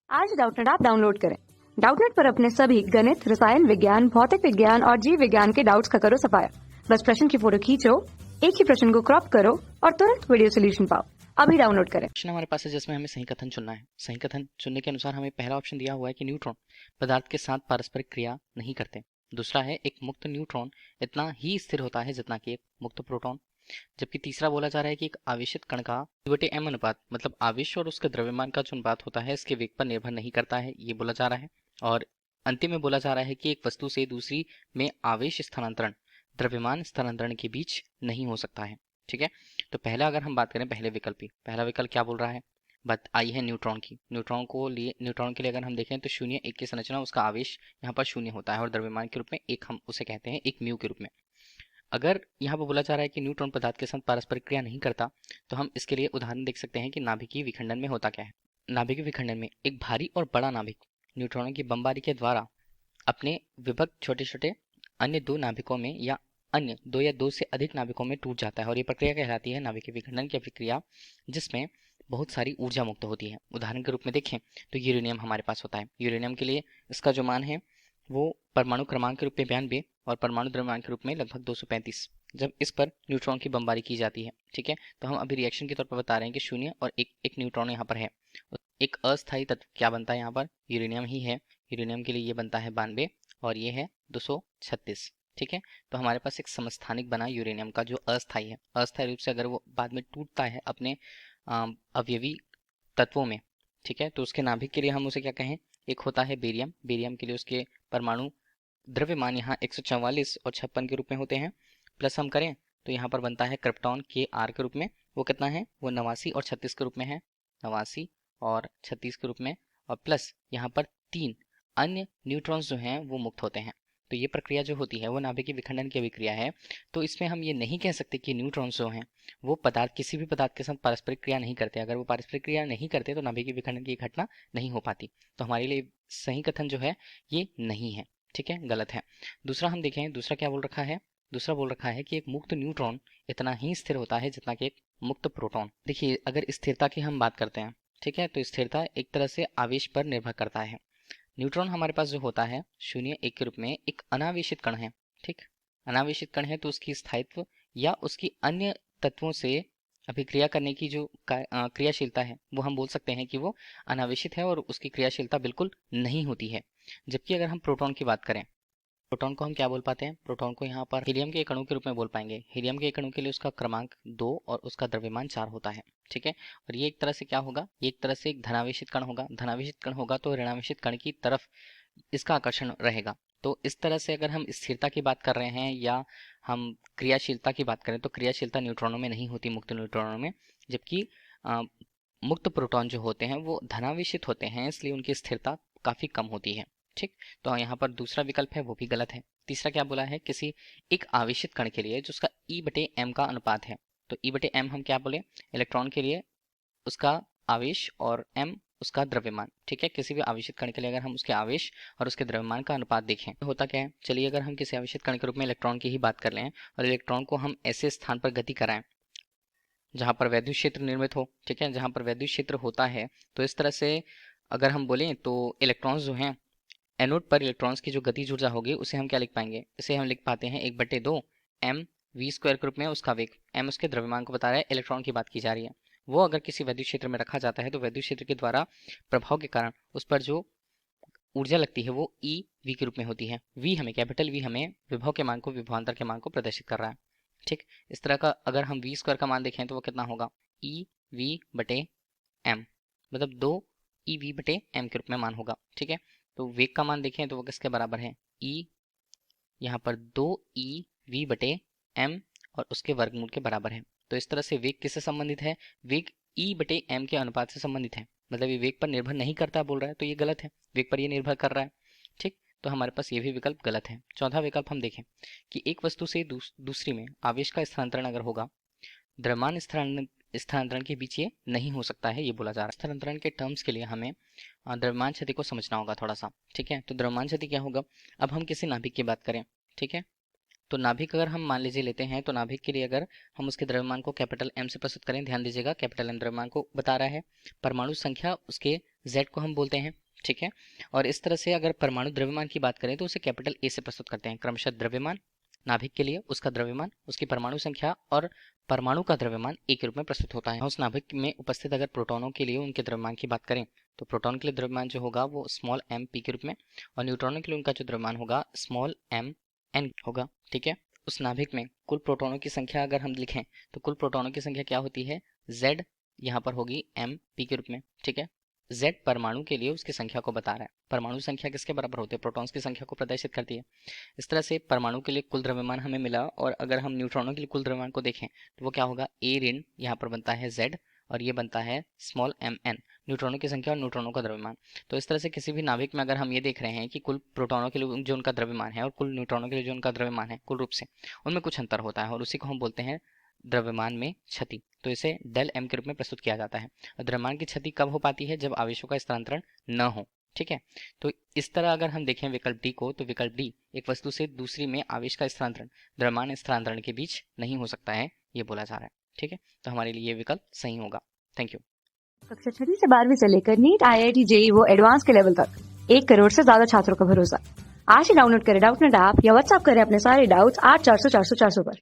आज Doubtnut app download करें। Doubtnut पर अपने सभी गणित, रसायन विज्ञान, भौतिक विज्ञान और जीव विज्ञान के डाउट्स का करो सफाया। बस प्रश्न की फोटो खींचो, एक ही प्रश्न को क्रॉप करो और तुरंत वीडियो सोल्यूशन पाओ। अभी डाउनलोड करें। प्रश्न हमारे पास है जिसमें हमें सही कथन चुनना है। सही कथन चुनने के अनुसार हमें पहला ऑप्शन दिया हुआ है कि न्यूट्रॉन पदार्थ के साथ पारस्परिक क्रिया नहीं करते। दूसरा है एक मुक्त न्यूट्रॉन इतना ही स्थिर होता है जितना कि एक मुक्त प्रोटॉन। जबकि तीसरा बोला जा रहा है कि एक आवेशित कण का E/m अनुपात मतलब आवेश और उसके द्रव्यमान का जो अनुपात होता है इसके वेग पर निर्भर नहीं करता है, ये बोला जा रहा है। और अंतिम में बोला जा रहा है कि एक वस्तु से दूसरी में आवेश स्थानांतरण द्रव्यमान स्थानांतरण के बीच नहीं हो सकता है। ठीक है, तो पहला अगर हम बात करें पहले विकल्प की, पहला विकल्प क्या बोल रहा है, बात आई है न्यूट्रॉन की। न्यूट्रॉन के लिए अगर हम देखें तो 0 1 की संरचना, उसका आवेश यहाँ पर 0 होता है और द्रव्यमान के रूप में एक हम उसे कहते हैं एक म्यू के रूप में। अगर यहाँ पर बोला जा रहा है कि न्यूट्रॉन पदार्थ के साथ पारस्परिक क्रिया नहीं करता, तो हम इसके लिए उदाहरण देख सकते हैं कि नाभिकीय विखंडन में होता क्या है। नाभिकीय विखंडन में एक भारी और बड़ा नाभिक न्यूट्रॉनों की बमबारी के द्वारा अपने विभक्त छोटे छोटे अन्य दो नाभिकों में या अन्य दो या दो से अधिक नाभिकों में टूट जाता है और ये प्रक्रिया कहलाती है नाभिकीय विखंडन की प्रक्रिया, जिसमें बहुत सारी ऊर्जा मुक्त होती है। उदाहरण के रूप में देखें तो यूरेनियम हमारे पास होता है। यूरेनियम के लिए इसका जो मान है वो परमाणु क्रमांक के रूप में 92 और परमाणु द्रव्यमान के रूप में लगभग 235, जब इस पर न्यूट्रॉन की बमबारी की जाती है। ठीक है, तो हम अभी रिएक्शन के तौर पर बता रहे हैं कि 0 और एक न्यूट्रॉन यहाँ पर है। एक अस्थायी तत्व क्या बनता है यहाँ पर, यूरेनियम ही है। यूरेनियम के लिए ये बनता है 92 और ये है 236। ठीक है, तो हमारे पास एक समस्थानिक बना यूरेनियम का जो अस्थायी है। अस्थायी रूप से अगर वो बाद में टूटता है अपने अवयवी तत्वों में, ठीक है, तो उसके नाभिक के लिए हम उसे क्या कहें, एक होता है बेरियम। बेरियम के लिए उसके परमाणु द्रव्यमान यहाँ 144 और 56 के रूप में होते हैं। प्लस हम करें तो यहाँ पर बनता है क्रिप्टॉन के आर के रूप में, वो कितना है, वो 89 और 36 के रूप में है, 89 और 36 के रूप में। और प्लस यहाँ पर 3 अन्य न्यूट्रॉन्स जो हैं वो मुक्त होते हैं। तो ये प्रक्रिया जो होती है वो नाभिकीय विखंडन की अभिक्रिया है। तो इसमें हम ये नहीं कह सकते कि न्यूट्रॉन्स जो हैं वो पदार्थ किसी भी पदार्थ के साथ पारस्परिक क्रिया नहीं करते। अगर वो पारस्परिक क्रिया नहीं करते तो नाभिकीय विखंडन की घटना नहीं हो पाती। तो हमारे लिए सही कथन जो है ये नहीं है। ठीक है, गलत है। दूसरा हम देखें, दूसरा क्या बोल रखा है, दूसरा बोल रखा है कि एक मुक्त न्यूट्रॉन इतना ही स्थिर होता है जितना कि एक मुक्त प्रोटॉन। देखिए, अगर स्थिरता की हम बात करते हैं, ठीक है, तो स्थिरता एक तरह से आवेश पर निर्भर करता है। न्यूट्रॉन हमारे पास जो होता है 0 1 के रूप में एक अनावेशित कण है। ठीक, अनावेशित कण है तो उसकी स्थायित्व या उसकी अन्य तत्वों से अभिक्रिया करने की जो क्रियाशीलता है वो हम बोल सकते हैं कि वो अनावेशित है और उसकी क्रियाशीलता बिल्कुल नहीं होती है। जबकि अगर हम प्रोटॉन की बात करें, प्रोटॉन को हम क्या बोल पाते हैं, प्रोटॉन को यहाँ पर हीलियम के एक अणु के रूप में बोल पाएंगे। हीलियम के एक अणु के लिए उसका क्रमांक 2 और उसका द्रव्यमान 4 होता है। ठीक है, और ये एक तरह से क्या होगा, ये एक तरह से एक धनावेशित कण होगा। धनावेशित कण होगा तो ऋणावेशित कण की तरफ इसका आकर्षण रहेगा। तो इस तरह से अगर हम स्थिरता की बात कर रहे हैं या हम क्रियाशीलता की बात करें तो क्रियाशीलता न्यूट्रॉनों में नहीं होती, मुक्त न्यूट्रॉनों में। जबकि मुक्त प्रोटॉन जो होते हैं वो धनावेशित होते हैं, इसलिए उनकी स्थिरता काफी कम होती है। ठीक, तो यहाँ पर दूसरा विकल्प है वो भी गलत है। तीसरा क्या बोला है, किसी एक आवेशित कण के लिए जो उसका E/m का अनुपात है। तो E/m हम क्या बोले, इलेक्ट्रॉन के लिए उसका आवेश और m उसका द्रव्यमान। ठीक है, किसी भी आवेशित कण के लिए अगर हम उसके आवेश और उसके द्रव्यमान का अनुपात देखें तो होता क्या है। चलिए, अगर हम किसी आवेशित कण के रूप में इलेक्ट्रॉन की ही बात कर लें और इलेक्ट्रॉन को हम ऐसे स्थान पर गति कराएं जहां पर वैद्युत क्षेत्र निर्मित हो, ठीक है, जहां पर वैद्युत क्षेत्र होता है, तो इस तरह से अगर हम बोलें तो इलेक्ट्रॉन्स जो हैं, एनोड पर इलेक्ट्रॉन्स की जो गतिज ऊर्जा होगी उसे हम क्या लिख पाएंगे, इसे हम लिख पाते हैं 1/2 mv² के रूप में। उसका वेग m उसके द्रव्यमान को बता रहा है, इलेक्ट्रॉन की बात की जा रही है। वो अगर किसी वैद्युत क्षेत्र में रखा जाता है तो वैद्युत क्षेत्र के द्वारा प्रभाव के कारण उस पर जो ऊर्जा लगती है वो EV के रूप में होती है। V हमें, कैपिटल V हमें विभव के मान को, विभवांतर के मान को प्रदर्शित कर रहा है। ठीक, इस तरह का अगर हम v² का मान देखें तो वो कितना होगा, EV/m, मतलब 2 EV/m के रूप में मान होगा। ठीक है, तो वेग का मान देखें तो वो किसके बराबर है, E यहाँ पर 2 EV/m और उसके वर्गमूल के बराबर है। तो इस तरह से वेग किससे संबंधित है, वेग E/m के अनुपात से संबंधित है। मतलब ये वेग पर निर्भर नहीं करता बोल रहा है, तो ये गलत है, वेग पर ये निर्भर कर रहा है। ठीक, तो हमारे पास ये भी विकल्प गलत है। चौथा विकल्प हम देखें कि एक वस्तु से दूसरी में आवेश का स्थानांतरण अगर होगा, द्रव्यमान स्थानांतरण के बीच ये नहीं हो सकता है, ये बोला जा रहा है। स्थानांतरण के टर्म्स के लिए हमें द्रव्यमान क्षति को समझना होगा थोड़ा सा। ठीक है, तो द्रव्यमान क्षति क्या होगा, अब हम किसी नाभिक की बात करें, ठीक है, तो नाभिक अगर हम मान लीजिए लेते हैं, तो नाभिक के लिए अगर हम उसके द्रव्यमान को कैपिटल M से प्रस्तुत करें, ध्यान दीजिएगा कैपिटल M द्रव्यमान को बता रहा है, परमाणु संख्या उसके Z को हम बोलते हैं, ठीक है। और इस तरह से अगर परमाणु द्रव्यमान की बात करें तो उसे कैपिटल A से प्रस्तुत करते हैं, क्रमशः द्रव्यमान नाभिक के लिए उसका द्रव्यमान, उसकी परमाणु संख्या और परमाणु का द्रव्यमान A के रूप में प्रस्तुत होता है। उस नाभिक में उपस्थित अगर प्रोटॉनों के लिए उनके द्रव्यमान की बात करें तो प्रोटॉन के लिए द्रव्यमान जो होगा वो स्मॉल m p के रूप में, और न्यूट्रॉनों के लिए उनका जो द्रव्यमान होगा स्मॉल m n होगा, ठीक है। उस नाभिक में कुल प्रोटॉनों की संख्या अगर हम लिखें तो कुल प्रोटॉनों की संख्या क्या होती है, Z यहाँ पर होगी m p के रूप में, ठीक है। Z परमाणु के लिए उसकी संख्या को बता रहा है, परमाणु संख्या किसके बराबर होती है, प्रोटॉन्स की संख्या को प्रदर्शित करती है। इस तरह से परमाणु के लिए कुल द्रव्यमान हमें मिला, और अगर हम न्यूट्रॉनों के लिए कुल द्रव्यमान को देखें तो वो क्या होगा, A ऋण यहाँ पर बनता है Z और ये बनता है स्मॉल m n, न्यूट्रॉनों की संख्या और न्यूट्रॉनों का द्रव्यमान। तो इस तरह से किसी भी नाभिक में अगर हम ये देख रहे हैं कि कुल प्रोटॉनों के लिए जो उनका द्रव्यमान है और कुल न्यूट्रॉनों के लिए जो उनका द्रव्यमान है, कुल रूप से उनमें कुछ अंतर होता है और उसी को हम बोलते हैं द्रव्यमान में क्षति। तो इसे डेल m के रूप में प्रस्तुत किया जाता है। और द्रव्यमान की क्षति कब हो पाती है, जब आवेशों का स्थानांतरण न हो, ठीक है। तो इस तरह अगर हम देखें विकल्प डी को, तो विकल्प डी एक वस्तु से दूसरी में आवेश का स्थानांतरण द्रव्यमान स्थानांतरण के बीच नहीं हो सकता है, ये बोला जा रहा है, ठीक है। तो हमारे लिए ये विकल्प सही होगा। Thank you. कक्षा 6 से 12वीं से लेकर नीट, IIT, JEE वो एडवांस के लेवल तक 1 करोड़ से ज्यादा छात्रों का भरोसा। आज ही डाउनलोड करें डाउटनेट ऐप या व्हाट्सएप करें अपने सारे डाउट्स 8400 400 400 पर।